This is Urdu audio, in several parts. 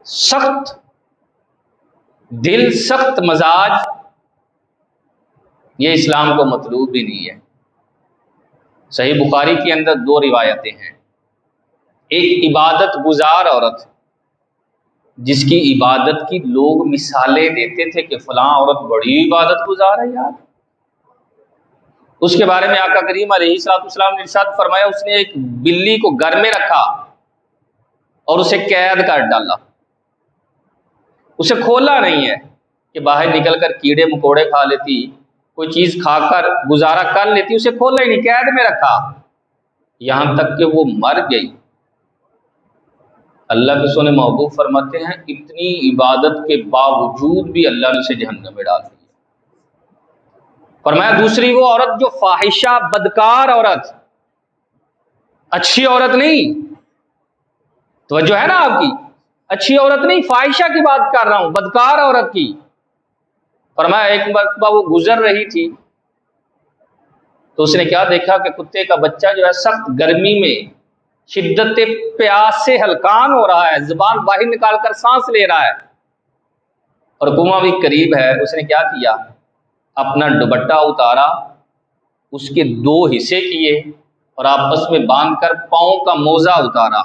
سخت دل، سخت مزاج، یہ اسلام کو مطلوب بھی نہیں ہے۔ صحیح بخاری کے اندر 2 روایتیں ہیں، ایک عبادت گزار عورت جس کی عبادت کی لوگ مثالیں دیتے تھے کہ فلاں عورت بڑی عبادت گزار ہے یار، اس کے بارے میں آقا کریم علیہ الصلوۃ والسلام نے ارشاد فرمایا اس نے ایک بلی کو گھر میں رکھا اور اسے قید کر ڈالا، اسے کھولا نہیں ہے کہ باہر نکل کر کیڑے مکوڑے کھا لیتی، کوئی چیز کھا کر گزارا کر لیتی، اسے کھولا ہی نہیں، قید میں رکھا یہاں تک کہ وہ مر گئی۔ اللہ کے سونے محبوب فرماتے ہیں اتنی عبادت کے باوجود بھی اللہ نے اسے جہنم میں ڈال دیا۔ فرمایا دوسری وہ عورت جو فاحشہ بدکار عورت، اچھی عورت نہیں، توجہ ہے نا آپ کی، اچھی عورت نہیں، فاحشہ کی بات کر رہا ہوں، بدکار عورت کی۔ فرمایا ایک مرتبہ وہ گزر رہی تھی تو اس نے کیا دیکھا کہ کتے کا بچہ جو ہے سخت گرمی میں شدت پیاس سے ہلکان ہو رہا ہے، زبان باہر نکال کر سانس لے رہا ہے اور کنواں بھی قریب ہے۔ اس نے کیا کیا، اپنا دوپٹہ اتارا، اس کے 2 حصے کیے اور آپس میں باندھ کر پاؤں کا موزہ اتارا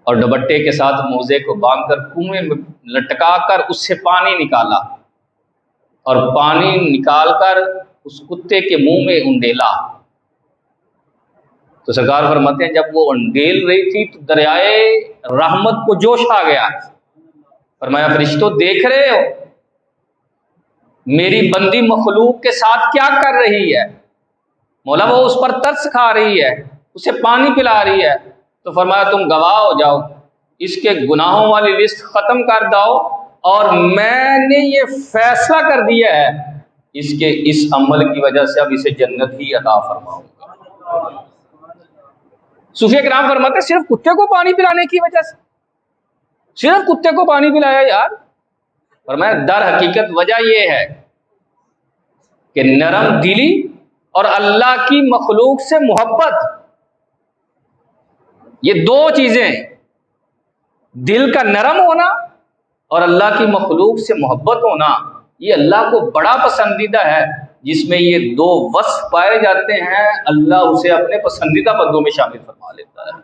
اور دوپٹے کے ساتھ موزے کو باندھ کر کنویں میں لٹکا کر اس سے پانی نکالا اور پانی نکال کر اس کتے کے منہ میں انڈیلا۔ تو سرکار فرماتے ہیں جب وہ انڈیل رہی تھی تو دریائے رحمت کو جوش آ گیا۔ فرمایا فرشتوں دیکھ رہے ہو میری بندی مخلوق کے ساتھ کیا کر رہی ہے؟ مولا وہ اس پر ترس کھا رہی ہے، اسے پانی پلا رہی ہے۔ تو فرمایا تم گواہ ہو جاؤ، اس کے گناہوں والی لسٹ ختم کر دو اور میں نے یہ فیصلہ کر دیا ہے اس کے اس عمل کی وجہ سے اب اسے جنت ہی عطا فرماؤں گا۔ صوفیہ کرام فرماتے ہیں صرف کتے کو پانی پلانے کی وجہ سے، صرف کتے کو پانی پلایا یار؟ فرمایا در حقیقت وجہ یہ ہے کہ نرم دلی اور اللہ کی مخلوق سے محبت، یہ 2 چیزیں، دل کا نرم ہونا اور اللہ کی مخلوق سے محبت ہونا، یہ اللہ کو بڑا پسندیدہ ہے۔ جس میں یہ 2 وصف پائے جاتے ہیں اللہ اسے اپنے پسندیدہ بندوں میں شامل فرما لیتا ہے۔